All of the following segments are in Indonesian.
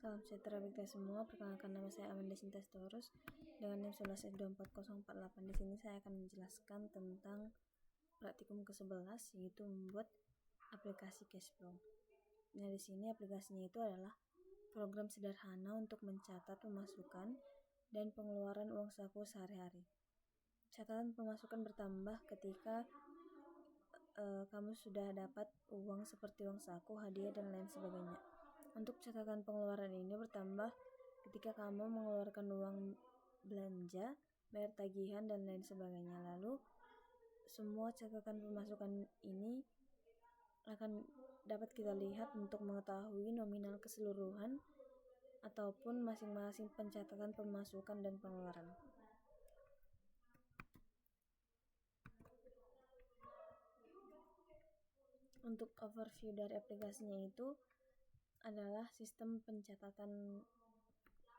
Salam sejahtera bagi kita semua. Perkenalkan, nama saya Amanda Sinta Sitorus dengan NIM 11F24048. Di sini saya akan menjelaskan tentang praktikum ke-11, yaitu membuat aplikasi cashflow. Nah, di sini aplikasinya itu adalah program sederhana untuk mencatat pemasukan dan pengeluaran uang saku sehari-hari. Catatan pemasukan bertambah ketika kamu sudah dapat uang seperti uang saku, hadiah, dan lain sebagainya. Untuk catatan pengeluaran ini bertambah ketika kamu mengeluarkan uang belanja, bayar tagihan, dan lain sebagainya. Lalu semua catatan pemasukan ini akan dapat kita lihat untuk mengetahui nominal keseluruhan ataupun masing-masing pencatatan pemasukan dan pengeluaran. Untuk overview dari aplikasinya itu adalah sistem pencatatan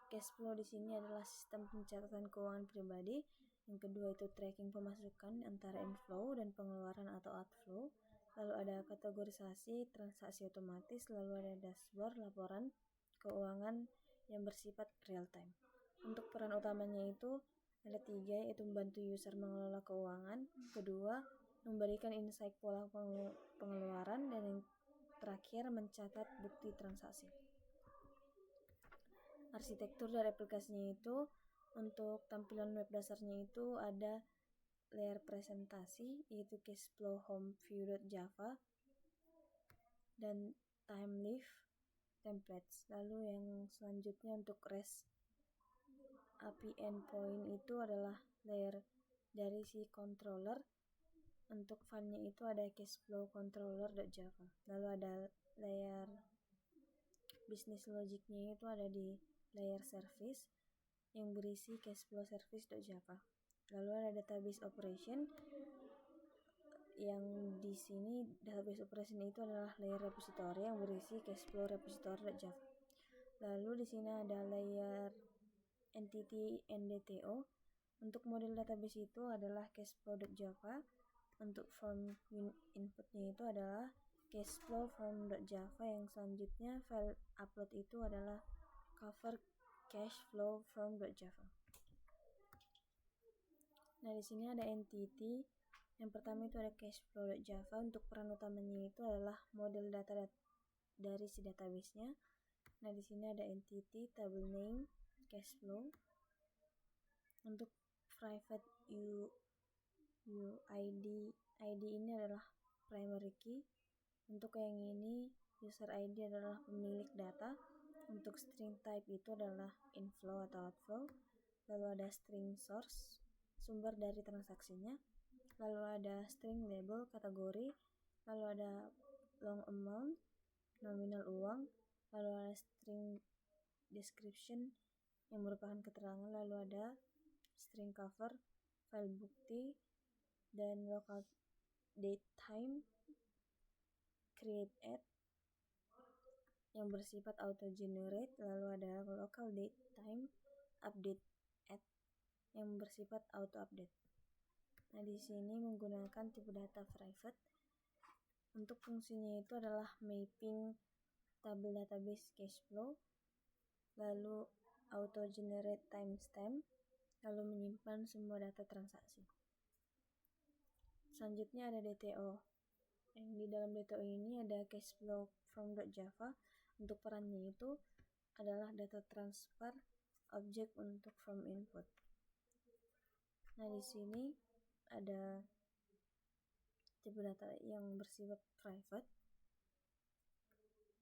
cashflow. Di sini adalah sistem pencatatan keuangan pribadi. Yang kedua itu tracking pemasukan antara inflow dan pengeluaran atau outflow. Lalu ada kategorisasi transaksi otomatis, lalu ada dashboard laporan keuangan yang bersifat real time. Untuk peran utamanya itu ada 3, yaitu membantu user mengelola keuangan, kedua memberikan insight pola pengeluaran, dan yang terakhir mencatat bukti transaksi. Arsitektur dari aplikasinya itu, untuk tampilan web dasarnya itu ada layer presentasi, yaitu cashflow home view.java dan time leaf templates. Lalu yang selanjutnya untuk REST API endpoint itu adalah layer dari si controller. Untuk filenya itu ada cashflow controller.java. Lalu ada layer business logicnya itu ada di layer service yang berisi cashflow service.java. Lalu ada database operation, yang di sini database operation itu adalah layer repository yang berisi cashflow repository.java. Lalu di sini ada layer entity NDTO. Untuk model database itu adalah cashflow.java. Untuk form inputnya itu adalah cashflow form.java. Yang selanjutnya file upload itu adalah cover cashflow form.java. Nah, di sini ada entity. Yang pertama itu ada cashflow.java. Untuk peran utamanya itu adalah model data dari si database-nya. Nah, di sini ada entity, table name, cashflow. Untuk private ID ini adalah primary key. Untuk yang ini user ID adalah pemilik data. Untuk string type itu adalah inflow atau outflow. Lalu ada string source, sumber dari transaksinya. Lalu ada string label, kategori. Lalu ada long amount, nominal uang. Lalu ada string description yang merupakan keterangan. Lalu ada string cover, file bukti, dan local date time, create add yang bersifat auto generate. Lalu ada local date time, update add yang bersifat auto update. Nah, di sini menggunakan tipe data private. Untuk fungsinya itu adalah mapping tabel database cashflow, lalu auto generate timestamp, lalu menyimpan semua data transaksi. Selanjutnya ada DTO. Yang di dalam DTO ini ada cashflow from.java. Untuk perannya itu adalah data transfer objek untuk from input. Nah, di sini ada tipe data yang bersifat private.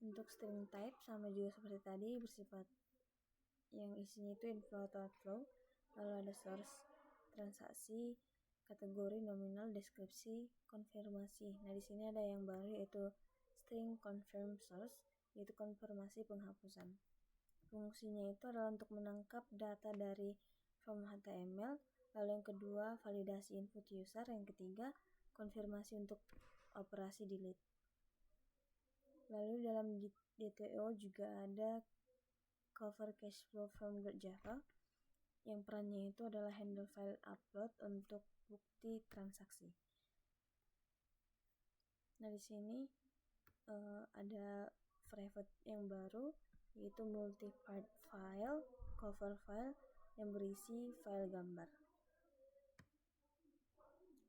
Untuk string type sama juga seperti tadi, bersifat yang isinya itu inflow atau outflow. Lalu ada source, transaksi, kategori, nominal, deskripsi, konfirmasi. Nah, di sini ada yang baru yaitu string confirm source, yaitu konfirmasi penghapusan. Fungsinya itu adalah untuk menangkap data dari form HTML. Lalu yang kedua, validasi input user. Yang ketiga, konfirmasi untuk operasi delete. Lalu dalam DTO juga ada cover cashflow from.java. Yang perannya itu adalah handle file upload untuk bukti transaksi. Nah, di sini ada private yang baru yaitu multi-part file, cover file yang berisi file gambar.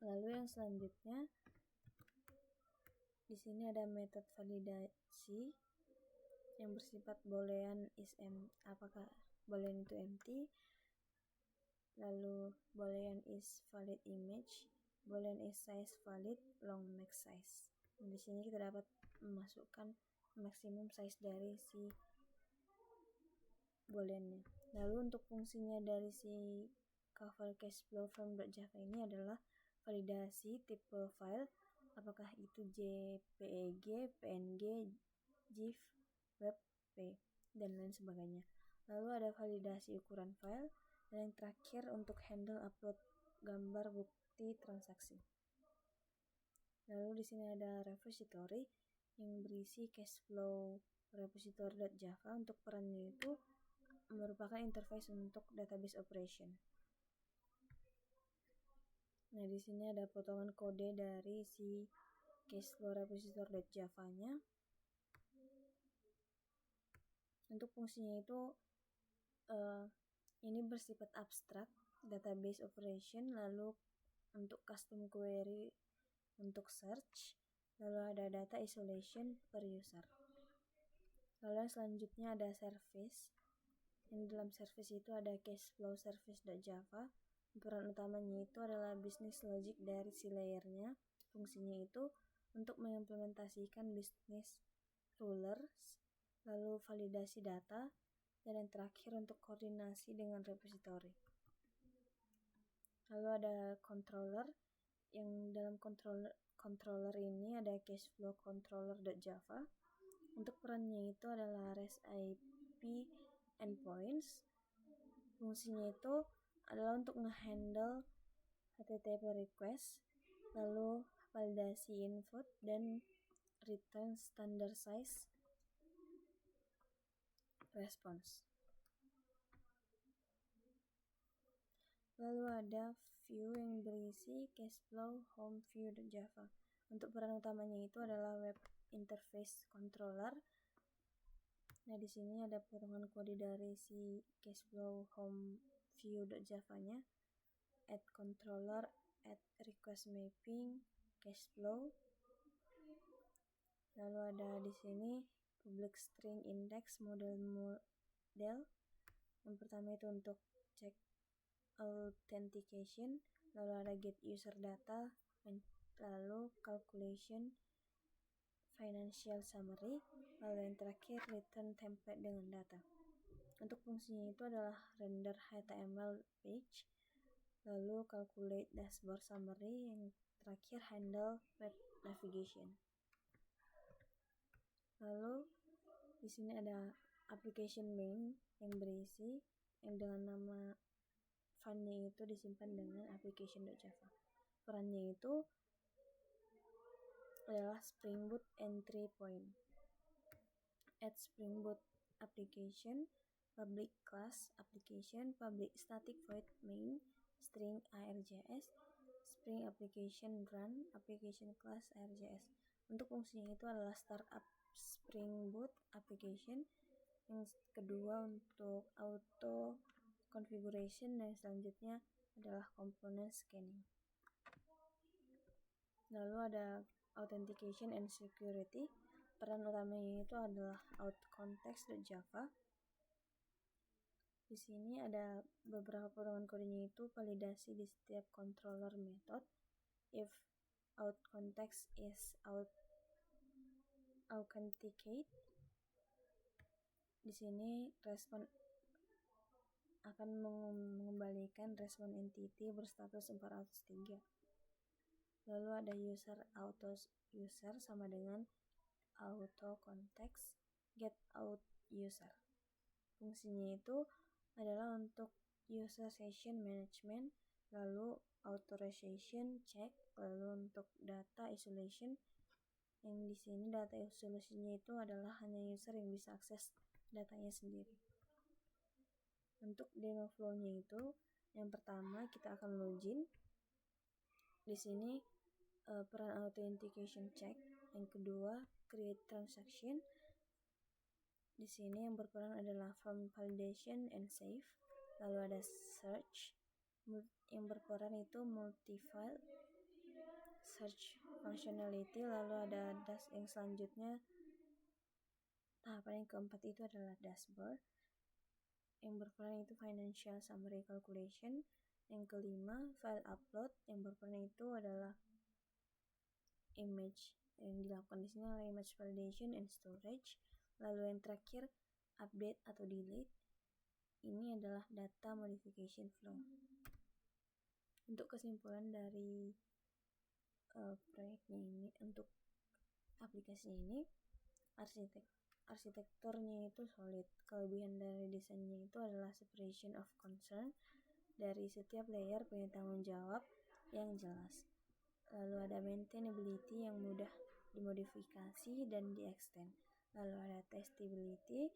Lalu yang selanjutnya di sini ada metode validasi yang bersifat boolean apakah boolean itu empty, lalu boolean is valid image, boolean is size valid, long max size. Di sini kita dapat memasukkan maksimum size dari si booleannya. Lalu untuk fungsinya dari si cover cashflow from.java ini adalah validasi tipe file, apakah itu JPEG, PNG, GIF, WebP, dan lain sebagainya. Lalu ada validasi ukuran file, dan yang terakhir untuk handle upload gambar bukti transaksi. Lalu di sini ada repository yang berisi cashflow repository.java. Untuk perannya itu merupakan interface untuk database operation. Nah, di sini ada potongan kode dari si cashflow repository.java-nya. Untuk fungsinya itu ini bersifat abstrak, database operation, lalu untuk custom query untuk search, lalu ada data isolation per user. Lalu yang selanjutnya ada service. Yang dalam service itu ada cashflow service.java. Peran utamanya itu adalah business logic dari si layernya. Fungsinya itu untuk mengimplementasikan business rulers, lalu validasi data, dan yang terakhir untuk koordinasi dengan repository. Lalu ada controller, yang dalam controller ini ada cashflow controller.java. Untuk perannya itu adalah REST IP endpoints. Fungsinya itu adalah untuk ngehandle HTTP request, lalu validasi input dan return standard size response. Lalu ada view yang berisi cashflow home view.java. Untuk peran utamanya itu adalah web interface controller. Nah, di sini ada potongan kode dari si cashflow home view.java-nya. Add controller, add request mapping, cashflow. Lalu ada di sini public string index model. Yang pertama itu untuk cek authentication, lalu ada get user data, lalu calculation financial summary, lalu yang terakhir return template dengan data. Untuk fungsinya itu adalah render HTML page, lalu calculate dashboard summary, yang terakhir handle web navigation. Lalu di sini ada application main yang berisi yang dengan nama file-nya itu disimpan dengan application.java. Perannya itu adalah Spring Boot entry point. Add Spring Boot application, public class application, public static void main, string ARJS, Spring application run, application class ARJS. Untuk fungsinya itu adalah startup Spring Boot application. Yang kedua untuk auto configuration, dan selanjutnya adalah component scanning. Lalu ada authentication and security. Peran utamanya itu adalah outContext.java. Di sini ada beberapa potongan kodenya itu validasi di setiap controller method. If outContext is authenticate, di sini respon akan mengembalikan respon entity berstatus 403. Lalu ada user auto user sama dengan auto context get out user. Fungsinya itu adalah untuk user session management, lalu authorization check, lalu untuk data isolation, yang di sini data isolation-nya itu adalah hanya user yang bisa akses datanya sendiri. Untuk demo flow-nya itu yang pertama kita akan login. Di sini peran authentication check, yang kedua create transaction, Di sini yang berperan adalah form validation and save. Lalu ada search yang berperan itu multi-file search functionality. Lalu ada dash yang selanjutnya. Tahapan yang keempat itu adalah dashboard yang berperan itu financial summary calculation. Yang kelima file upload yang berperan itu adalah image yang dilakukan di sini adalah image validation and storage. Lalu yang terakhir update atau delete, ini adalah data modification flow. Untuk kesimpulan dari proyeknya ini, untuk aplikasi ini, arsitekturnya itu solid. Kelebihan dari desainnya itu adalah separation of concern. Dari setiap layer punya tanggung jawab yang jelas. Lalu ada maintainability yang mudah dimodifikasi dan di-extend. Lalu ada testability,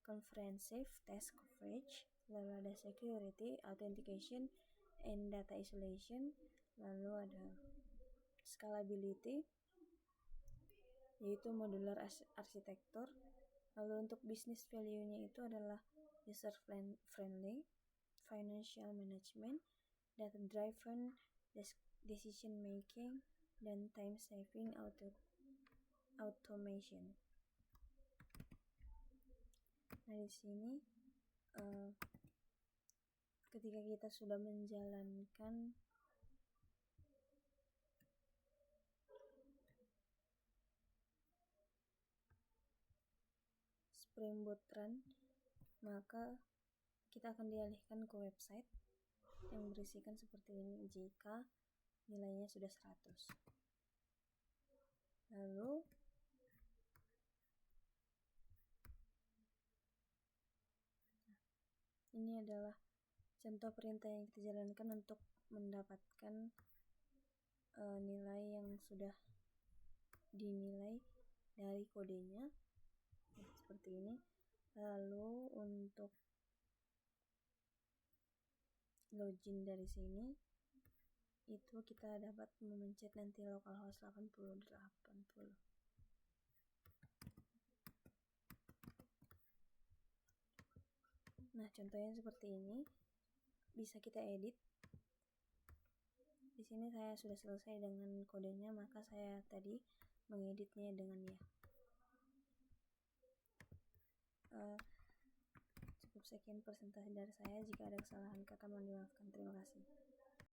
comprehensive test coverage. Lalu ada security, authentication, and data isolation. Lalu ada scalability, yaitu modular arsitektur. Lalu untuk business value-nya itu adalah user friendly, financial management, data driven decision making, dan time saving automation. Nah di sini ketika kita sudah menjalankan Spring Boot Run, maka kita akan dialihkan ke website yang berisikan seperti ini jika nilainya sudah 100. Lalu ini adalah contoh perintah yang kita jalankan untuk mendapatkan nilai yang sudah dinilai dari kodenya, seperti ini. Lalu untuk login dari sini itu kita dapat memencet nanti localhost 80. Nah contohnya seperti ini, bisa kita edit. Di sini saya sudah selesai dengan kodenya, maka saya tadi mengeditnya dengan ya. Cukup sekian presentasi dari saya. Jika ada kesalahan kata mohon dimaafkan. Terima kasih.